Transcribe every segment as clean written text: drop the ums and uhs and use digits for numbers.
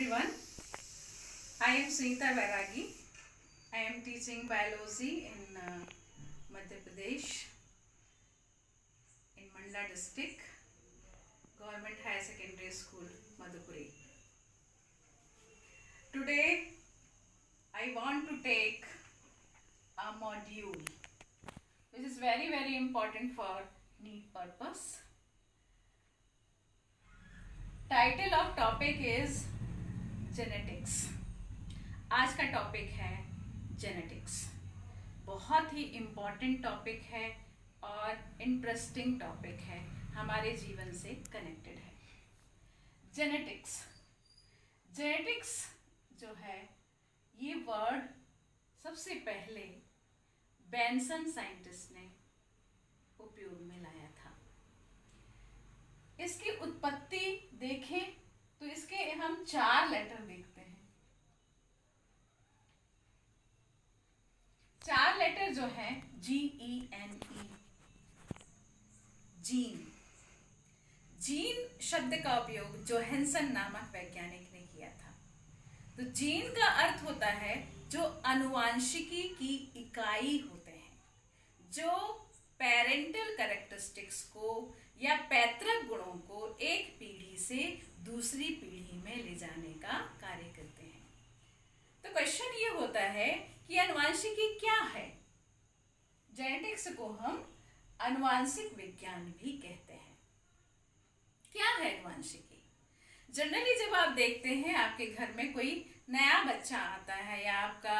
everyone. I am Sunita Vairagi. I am teaching biology in Madhya Pradesh in Mandla district, Government Higher Secondary School, Madhupuri. Today I want to take a module which is very important for NEET purpose. Title of topic is genetics. आज का topic है genetics. बहुत ही important topic है और interesting topic है, हमारे जीवन से कनेक्टेड है. जेनेटिक्स जो है, ये वर्ड सबसे पहले बेंसन साइंटिस्ट ने उपयोग में लाया था. इसकी उत्पत्ति देखें तो इसके हम 4 लेटर देखते हैं. 4 लेटर जो है GENE, जीन. जीन शब्द का उपयोग जोहानसन नामक वैज्ञानिक ने किया था. तो जीन का अर्थ होता है जो आनुवांशिकी की इकाई होते हैं, जो पेरेंटल कैरेक्टरिस्टिक्स को या पैतृक गुणों को एक पीढ़ी से दूसरी पीढ़ी में ले जाने का कार्य करते हैं. तो क्वेश्चन ये होता है कि आनुवांशिकी क्या है. जेनेटिक्स को हम आनुवांशिक विज्ञान भी कहते हैं. क्या है आनुवांशिकी? जनरली जब आप देखते हैं आपके घर में कोई नया बच्चा आता है या आपका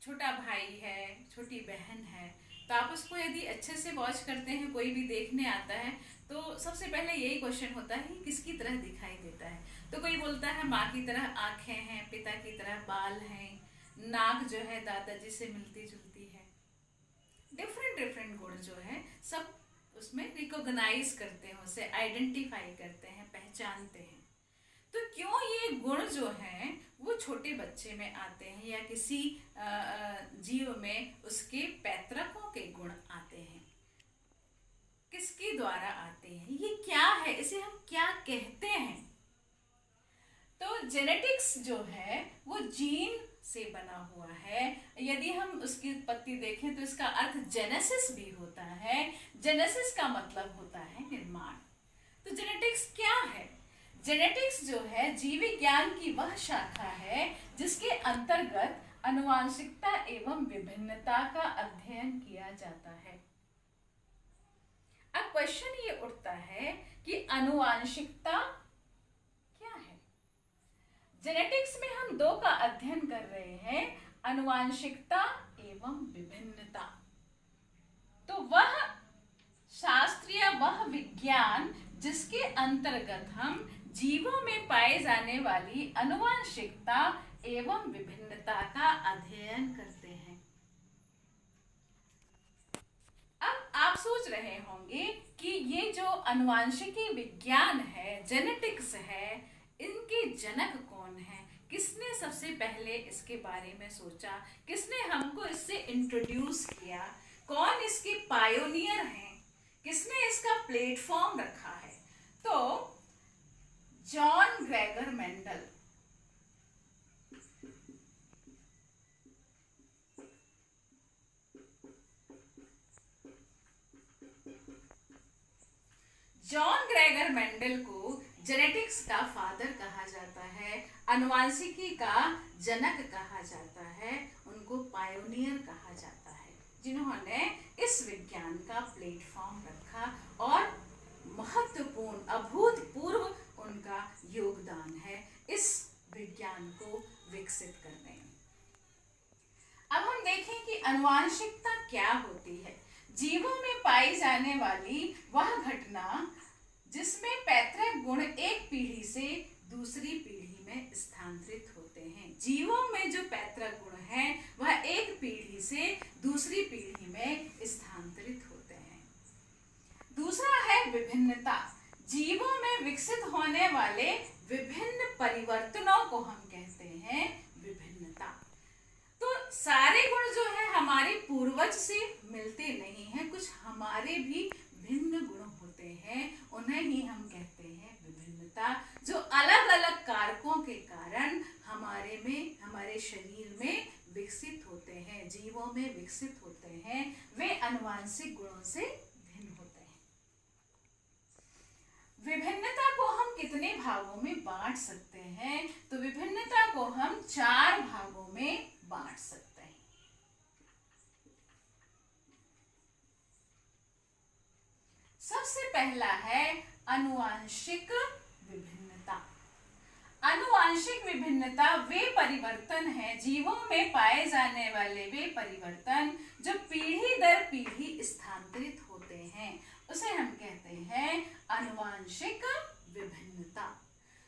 छोटा भाई है, छोटी बहन है, तो आप उसको यदि अच्छे से वॉच करते हैं, कोई भी देखने आता है, तो सबसे पहले यही क्वेश्चन होता है कि किसकी तरह दिखाई देता है. तो कोई बोलता है माँ की तरह आंखें हैं, पिता की तरह बाल हैं, नाक जो है दादाजी से मिलती जुलती है. डिफरेंट गुण जो है सब उसमें रिकॉग्नाइज करते हैं, उसे आइडेंटिफाई करते हैं, पहचानते हैं. तो क्यों ये गुण जो हैं वो छोटे बच्चे में आते हैं या किसी जीव में उसके पैतृकों के गुण आते हैं, किसके द्वारा आते हैं, ये क्या है, इसे हम क्या कहते हैं? तो जेनेटिक्स जो है वो जीन से बना हुआ है. यदि हम उसकी उत्पत्ति देखें तो इसका अर्थ जेनेसिस भी होता है. जेनेसिस का मतलब होता है निर्माण. तो जेनेटिक्स क्या है? जेनेटिक्स जो है जीव विज्ञान की वह शाखा है जिसके अंतर्गत आनुवांशिकता एवं विभिन्नता का अध्ययन किया जाता है. अब क्वेश्चन ये उठता है कि आनुवांशिकता क्या है. जेनेटिक्स में हम 2 का अध्ययन कर रहे हैं, आनुवांशिकता एवं विभिन्नता. तो वह शास्त्रीय वह विज्ञान जिसके अंतर्गत हम जीवों में पाए जाने वाली आनुवांशिकता एवं विभिन्नता का अध्ययन करते हैं. अब आप सोच रहे होंगे कि ये जो आनुवांशिकी विज्ञान है, जेनेटिक्स है, इनके जनक कौन है? किसने सबसे पहले इसके बारे में सोचा? किसने हमको इससे इंट्रोड्यूस किया? कौन इसके पायोनियर हैं? किसने इसका प्लेटफॉर्म रखा है? तो John Gregor Mendel. John Gregor Mendel को जेनेटिक्स का फादर कहा जाता है, आनुवांशिकी का जनक कहा जाता है, उनको पायोनियर कहा जाता है, जिन्होंने इस विज्ञान का प्लेटफॉर्म रखा और महत्वपूर्ण अभूतपूर्व उनका योगदान है इस विज्ञान को विकसित करने में. अब हम देखें कि आनुवांशिकता क्या होती है. जीवों में पाई जाने वाली वह घटना जिसमें पैतृक गुण एक पीढ़ी से दूसरी पीढ़ी में स्थानांतरित होते हैं. जीवों में जो पैतृक गुण हैं वह एक पीढ़ी से दूसरी पीढ़ी में स्थानांतरित होते हैं. दूसरा है विभिन्नता. जीवों में विकसित होने वाले विभिन्न परिवर्तनों को हम कहते हैं विभिन्नता. तो सारे गुण जो है हमारे पूर्वज से मिलते नहीं हैं, कुछ हमारे भी भिन्न गुण होते हैं, उन्हें ही हम कहते हैं विभिन्नता, जो अलग अलग कारकों शरीर में विकसित होते हैं, जीवों में विकसित होते हैं, वे आनुवांशिक गुणों से भिन्न होते हैं। विभिन्नता को हम कितने भागों में बांट सकते हैं? तो विभिन्नता को हम 4 भागों में बांट सकते हैं। सबसे पहला है आनुवांशिक विभिन्नता। आनुवांशिक विभिन्नता वे परिवर्तन हैं, जीवों में पाए जाने वाले वे परिवर्तन जो पीढ़ी दर पीढ़ी स्थानांतरित होते हैं, उसे हम कहते हैं आनुवांशिक विभिन्नता।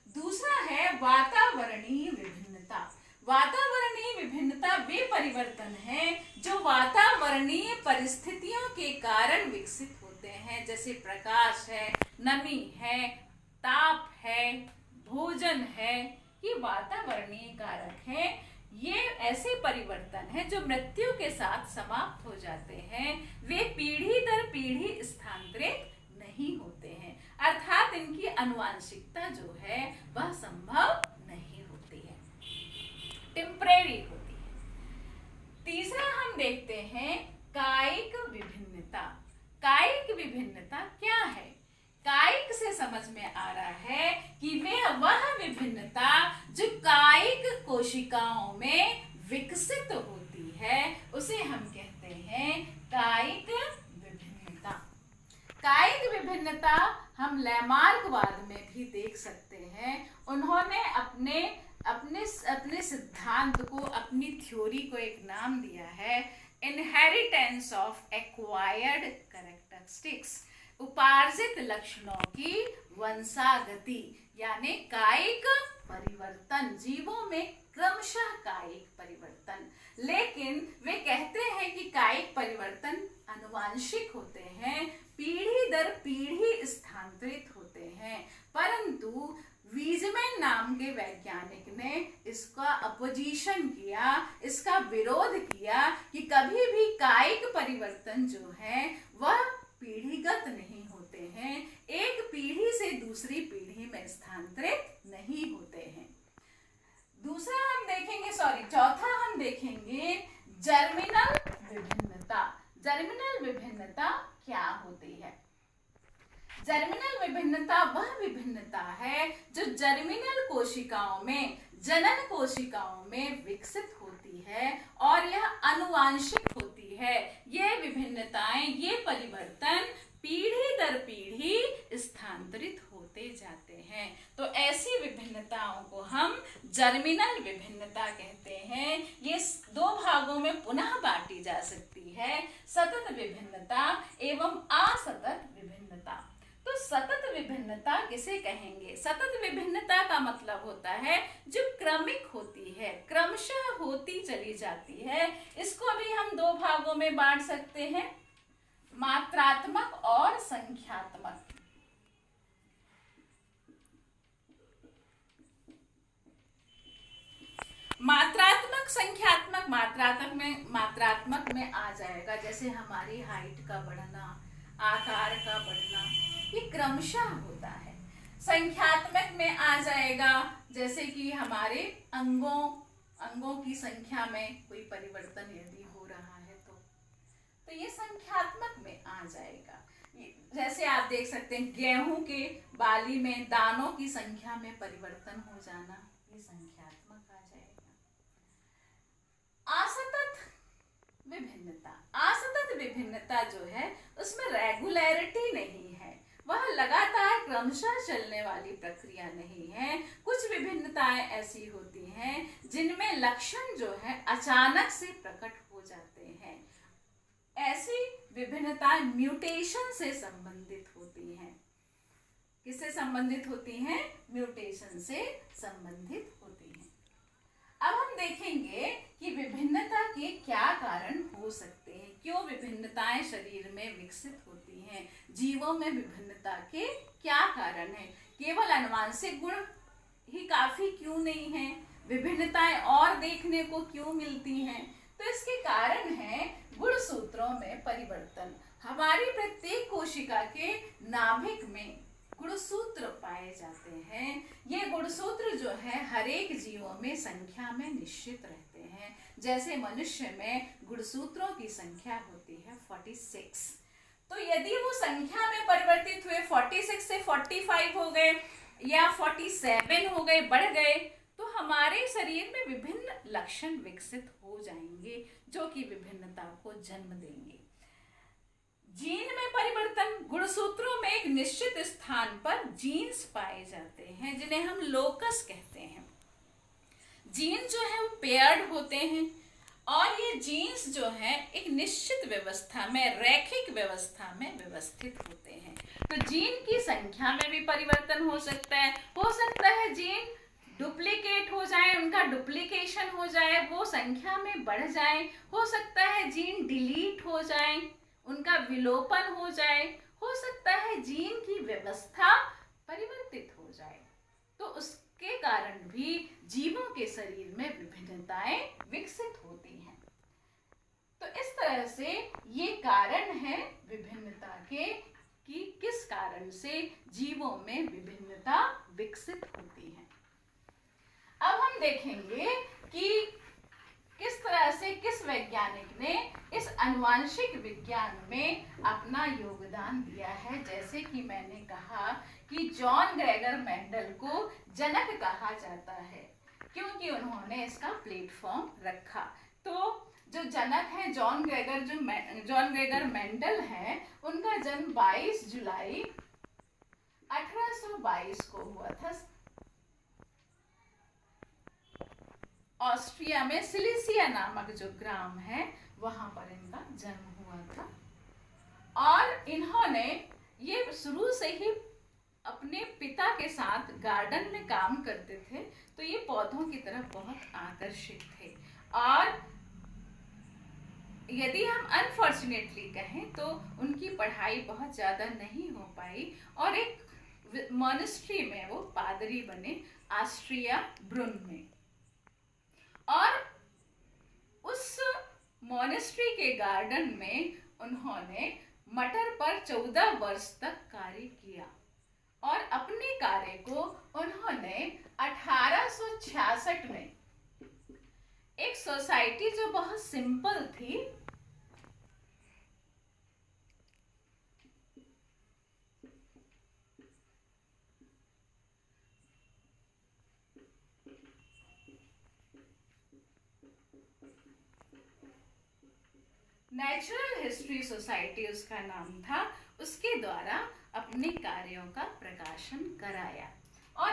दूसरा है वातावरणीय विभिन्नता। वातावरणीय विभिन्नता वे परिवर्तन हैं जो वातावरणीय परिस्थितियों के कारण विकसित होते हैं, जैसे प्रकाश है, नमी है, ताप है, भोजन है, ये वातावरणीय कारक है। ये ऐसे परिवर्तन हैं जो मृत्यु के साथ समाप्त हो जाते हैं, वे पीढ़ी दर पीढ़ी स्थानांतरित नहीं होते हैं, अर्थात इनकी आनुवांशिकता जो है वह संभव नहीं होती है, टेम्परेरी होती है। तीसरा हम देखते हैं कायिक विभिन्नता। कायिक विभिन्नता क्या है? कायिक से समझ में आ रहा है कि वह विभिन्नता जो कायिक कोशिकाओं में विकसित होती है, उसे हम कहते हैं कायिक विभिन्नता। कायिक विभिन्नता हम लैमार्कवाद में भी देख सकते हैं। उन्होंने अपने सिद्धांत को, अपनी थ्योरी को एक नाम दिया है, इनहेरिटेंस ऑफ एक्वायर्ड कैरेक्टरिस्टिक्स, उपार्जित लक्षणों की वंशागति, यानी कायिक परिवर्तन, जीवों में क्रमशः कायिक परिवर्तन। लेकिन वे कहते हैं कि कायिक परिवर्तन आनुवांशिक होते हैं, पीढ़ी दर पीढ़ी स्थानांतरित होते हैं, परंतु वीजमैन नाम के वैज्ञानिक ने इसका अपोजिशन किया, इसका विरोध किया कि कभी भी कायिक परिवर्तन जो है वह पीढ़ीगत नहीं होते हैं, एक पीढ़ी से दूसरी पीढ़ी में स्थानांतरित नहीं होते हैं। चौथा हम देखेंगे जर्मिनल विभिन्नता। जर्मिनल विभिन्नता क्या होती है? जर्मिनल विभिन्नता वह विभिन्नता है जो जर्मिनल कोशिकाओं में, जनन कोशिकाओं में विकसित होती है और यह आनुवांशिक होती है। ये विभिन्नताएं, ये परिवर्तन पीढ़ी दर पीढ़ी स्थानांतरित होते जाते हैं। तो ऐसी विभिन्नताओं को हम जर्मिनल विभिन्नता कहते हैं। ये 2 भागों में पुनः बांटी जा सकती है, सतत विभिन्नता एवं असतत विभिन्नता। तो सतत विभिन्नता किसे कहेंगे? सतत विभिन्नता का मतलब होता है जो क्रमिक होती है, क्रमशः होती चली जाती है। इसको भी हम 2 भागों में बांट सकते हैं, मात्रात्मक और संख्यात्मक। मात्रात्मक संख्यात्मक। मात्रात्मक में आ जाएगा जैसे हमारी हाइट का बढ़ना, आकार का बढ़ना, ये क्रमशः होता है। संख्यात्मक में आ जाएगा जैसे कि हमारे अंगों की संख्या में कोई परिवर्तन यदि हो रहा है तो ये संख्यात्मक में आ जाएगा। जैसे आप देख सकते हैं गेहूं के बाली में दानों की संख्या में परिवर्तन हो जाना, ये संख्यात्मक आ जाएगा। असतत विभिन्नता। असतत विभिन्नता जो है उसमें रेगुलरिटी नहीं है, वह लगातार क्रमशः चलने वाली प्रक्रिया नहीं है। कुछ विभिन्नताएं ऐसी होती हैं जिनमें लक्षण जो है अचानक से प्रकट हो जाते हैं। ऐसी विभिन्नताएं म्यूटेशन से संबंधित होती हैं। किससे संबंधित होती हैं? म्यूटेशन से संबंधित होती हैं। अब हम देखेंगे कि विभिन्नता के क्या कारण हो सकते हैं, क्यों विभिन्नताएं शरीर में विकसित होती हैं, जीवों में विभिन्नता के क्या कारण हैं। केवल आनुवांशिक गुण ही काफी क्यों नहीं है, विभिन्नताएं और देखने को क्यों मिलती हैं? तो इसके कारण है गुणसूत्रों में परिवर्तन। हमारी प्रत्येक कोशिका के नाभिक में गुणसूत्र पाए जाते हैं। ये गुणसूत्र जो है हर एक जीवों में संख्या में निश्चित रहते हैं। जैसे मनुष्य में गुणसूत्रों की संख्या होती है 46। तो यदि वो संख्या में परिवर्तित हुए, 46 से 45 हो गए या 47 हो गए, बढ़ गए, तो हमारे शरीर में विभिन्न लक्षण विकसित हो जाएंगे जो कि विभिन्नता को जन्म देंगे। जीन में परिवर्तन, गुणसूत्रों में एक निश्चित स्थान पर जीन्स पाए जाते हैं जिन्हें हम लोकस कहते हैं। जीन जो है वो पेयर्ड होते हैं और ये जीन्स जो है एक निश्चित व्यवस्था में, रैखिक व्यवस्था में व्यवस्थित होते हैं। तो जीन की संख्या में भी परिवर्तन हो सकता है जीन डुप्लीकेट हो जाए, उनका डुप्लीकेशन हो जाए, वो संख्या में बढ़ जाए, हो सकता है जीन डिलीट हो जाए, उनका विलोपन हो जाए, हो सकता है जीन की व्यवस्था परिवर्तित हो जाए। तो उसके कारण भी जीवों के शरीर में विभिन्नताएं विकसित होती हैं। तो इस तरह से ये कारण है विभिन्नता के कि किस कारण से जीवों में विभिन्नता विकसित होती है। अब हम देखेंगे कि किस तरह से किस वैज्ञानिक ने इस आनुवांशिक विज्ञान में अपना योगदान दिया है। जैसे कि मैंने कहा कि जॉन ग्रेगर मेंडल को जनक कहा जाता है क्योंकि उन्होंने इसका प्लेटफॉर्म रखा। तो जो जनक है जॉन ग्रेगर मेंडल है, उनका जन्म 22 जुलाई 1822 को हुआ था। ऑस्ट्रिया में सिलिसिया नामक जो ग्राम है वहां पर इनका जन्म हुआ था। और इन्होंने ये शुरू से ही अपने पिता के साथ गार्डन में काम करते थे, तो ये पौधों की तरफ बहुत आकर्षित थे। और यदि हम अनफॉर्चुनेटली कहें तो उनकी पढ़ाई बहुत ज़्यादा नहीं हो पाई और एक मॉनेस्ट्री में वो पादरी बने, ऑस्ट्रिया ब्रुन में। और उस मॉनेस्ट्री के गार्डन में उन्होंने मटर पर 14 वर्ष तक कार्य किया और अपने कार्य को उन्होंने 1866 में एक सोसाइटी जो बहुत सिंपल थी, नेचुरल हिस्ट्री सोसाइटी उसका नाम था, उसके द्वारा अपने कार्यों का प्रकाशन कराया। और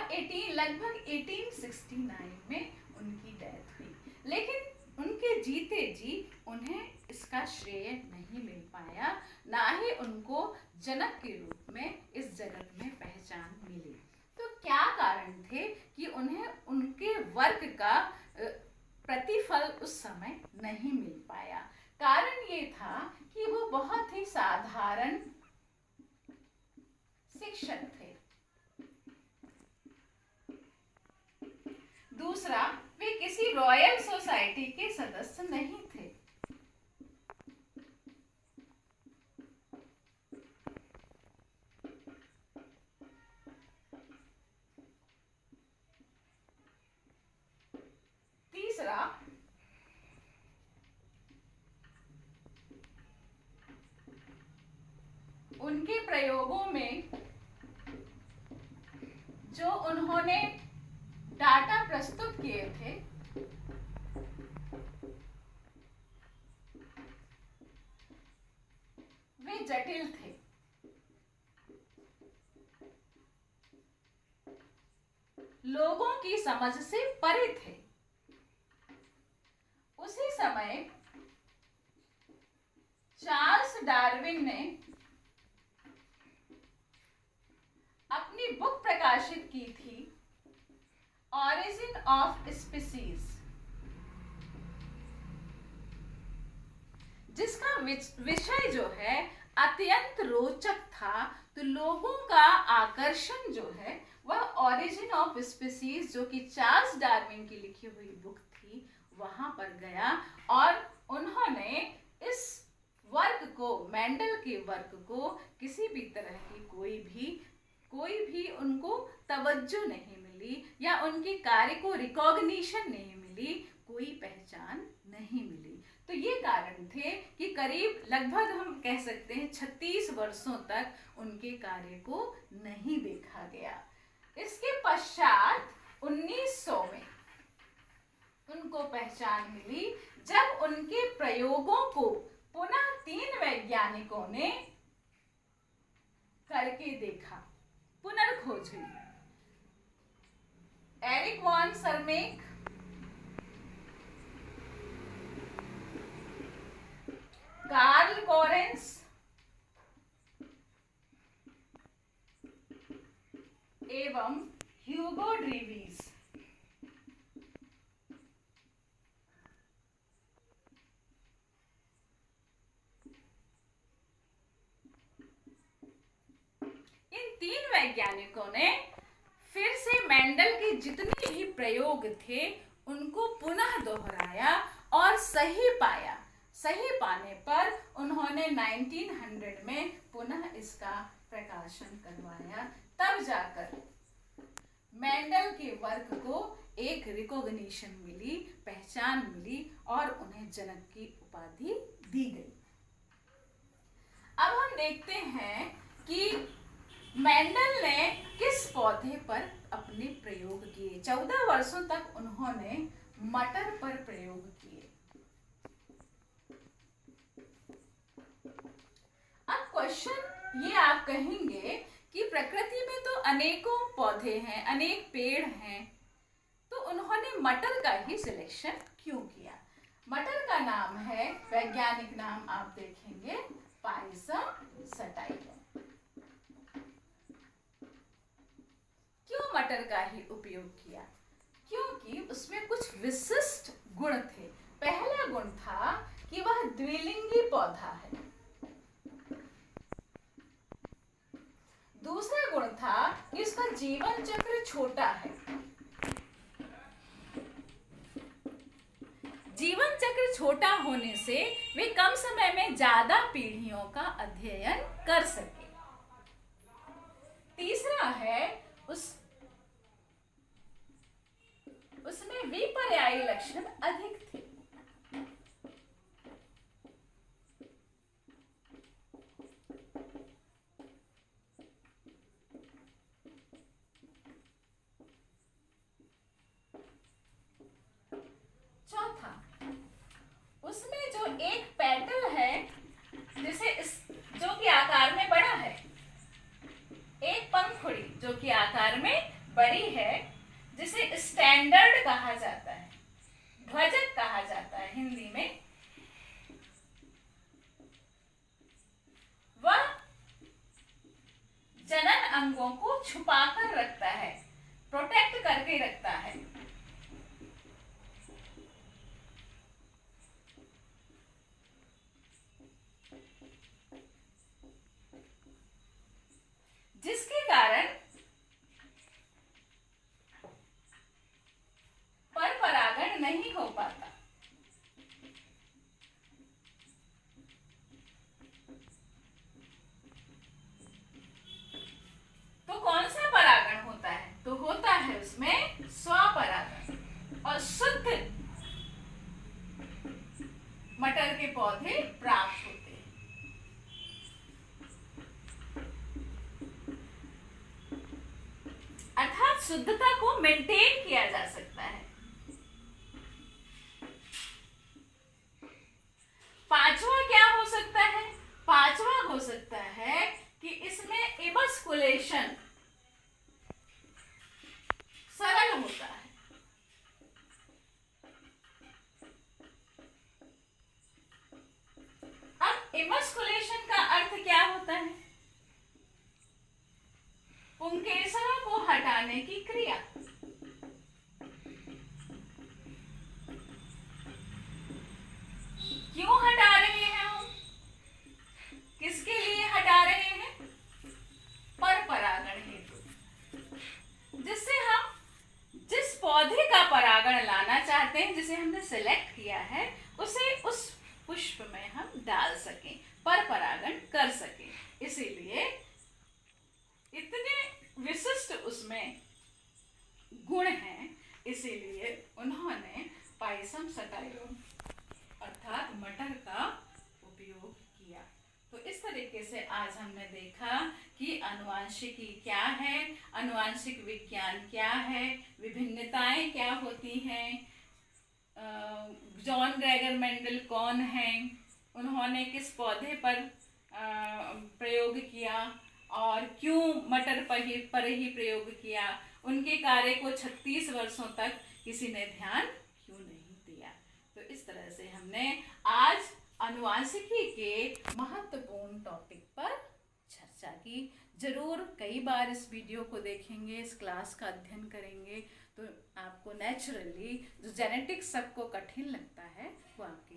लगभग 1869 में उनकी डेथ हुई। लेकिन उनके जीते जी उन्हें इसका श्रेय नहीं मिल पाया, ना ही उनको जनक के रूप में इस जगत में पहचान मिली। तो क्या कारण थे कि उन्हें उनके वर्क का प्रतिफल उस समय नहीं मिल पाया? कारण ये था कि वो बहुत ही साधारण शिक्षक थे। दूसरा, वे किसी रॉयल सोसाइटी के सदस्य नहीं थे। तीसरा, उनके प्रयोगों में जो उन्होंने डाटा प्रस्तुत किए थे वे जटिल थे। लोगों की समझ से परे थे। उसी समय चार्ल्स डार्विन ने अपनी बुक प्रकाशित की थी, ऑरिजिन ऑफ स्पीसीज, जिसका विषय जो है अत्यंत रोचक था। तो लोगों का आकर्षण जो है वह ऑरिजिन ऑफ स्पीसीज, जो कि चार्ल्स डार्विन की लिखी हुई बुक थी, वहां पर गया और उन्होंने इस वर्क को, मेंडल के वर्क को किसी भी तरह की कोई भी उनको तवज्जो नहीं मिली या उनके कार्य को रिकॉग्निशन नहीं मिली, कोई पहचान नहीं नहीं मिली। तो ये कारण थे कि करीब लगभग हम कह सकते हैं 36 वर्षों तक उनके कार्य को नहीं देखा गया। इसके पश्चात 1900 में उनको पहचान मिली जब उनके प्रयोगों को पुनः 3 वैज्ञानिकों ने करके देखा, पुनर्खोज हुई। एरिक वॉन सरमेक, कार्ल कोरेंस एवं ह्यूगो ड्रीवीज। इन 3 वैज्ञानिकों ने फिर से मेंडल के जितने भी प्रयोग थे उनको पुनः दोहराया और सही पाया। सही पाने पर उन्होंने 1900 में पुनः इसका प्रकाशन करवाया। तब जाकर मेंडल के वर्क को एक रिकॉग्निशन मिली, पहचान मिली और उन्हें जनक की उपाधि दी गई। अब हम देखते हैं कि मेंडल ने किस पौधे पर अपने प्रयोग किए। 14 वर्षों तक उन्होंने मटर पर प्रयोग किए। अब क्वेश्चन ये आप कहेंगे कि प्रकृति में तो अनेकों पौधे हैं, अनेक पेड़ हैं, तो उन्होंने मटर का ही सिलेक्शन क्यों किया? मटर का नाम है, वैज्ञानिक नाम आप देखेंगे, पाइसम सटाइवम। क्यों मटर का ही उपयोग किया? क्योंकि उसमें कुछ विशिष्ट गुण थे। पहला गुण था कि वह द्विलिंगी पौधा है। दूसरा गुण था कि इसका जीवन चक्र छोटा है। जीवन चक्र छोटा होने से वे कम समय में ज्यादा पीढ़ियों का अध्ययन कर सके। तीसरा है उसमें विपर्यायी लक्षण अधिक थे। चौथा, उसमें जो एक पेटल है जो कि आकार में बड़ा है, एक पंखुड़ी जो कि आकार में बड़ी है, जिसे स्टैंडर्ड कहा जाता है, ध्वजक कहा जाता है हिंदी में, वह जनन अंगों को छुपाकर रखता है, प्रोटेक्ट करके रखता है। जिसके कारण पर परागण नहीं हो पाता। तो कौन सा परागण होता है? तो होता है उसमें स्वपरागण, और शुद्ध मटर के पौधे प्राप्त होते हैं। अर्थात शुद्धता को मेंटेन किया जा सकता है। पांचवा क्या हो सकता है? पांचवा हो सकता है कि इसमें इमस्कुलेशन सरल होता है। अब इमस्कुलेशन का अर्थ क्या होता है? पुंकेसरों को हटाने की क्रिया। क्यों हटा रहे हैं हम? किसके लिए हटा रहे हैं? पर परागण हेतु, जिससे हम जिस पौधे का परागण लाना चाहते हैं, जिसे हमने सिलेक्ट किया है, उसे उस पुष्प में हम डाल सकें, पर परागण कर सकें। इसलिए तरीके से आज हमने देखा कि आनुवांशिकी क्या है, आनुवांशिक विज्ञान क्या है, विभिन्नताएं क्या होती हैं, जॉन ग्रेगर मेंडल कौन हैं, उन्होंने किस पौधे पर प्रयोग किया और क्यों मटर पर ही प्रयोग किया, उनके कार्य को 36 वर्षों तक किसी ने ध्यान क्यों नहीं दिया। तो इस तरह से हमने आज आनुवांशिकी के महत्वपूर्ण टॉपिक पर चर्चा की। जरूर कई बार इस वीडियो को देखेंगे, इस क्लास का अध्ययन करेंगे तो आपको नेचुरली जो जेनेटिक्स सबको कठिन लगता है वो आपके